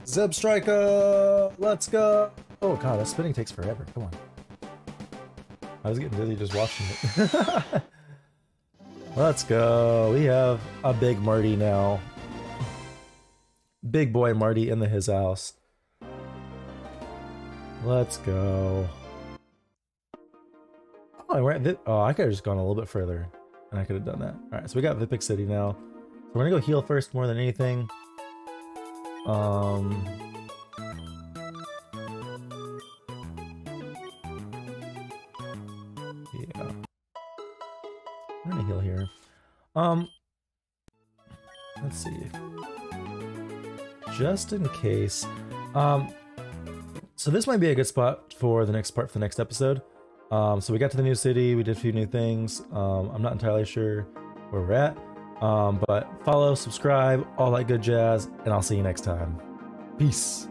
Zeb Striker, let's go. Oh god, that spinning takes forever. Come on. I was getting dizzy just watching it. Let's go. We have a big Marty now. Big boy Marty in the his house. Let's go. Oh, I could have just gone a little bit further, and I could have done that. All right, so we got Vipic City now. So we're gonna go heal first more than anything. Yeah. We're gonna heal here. Let's see. Just in case. So this might be a good spot for the next part for the next episode. So we got to the new city, we did a few new things. I'm not entirely sure where we're at. But follow, subscribe, all that good jazz, and I'll see you next time. Peace.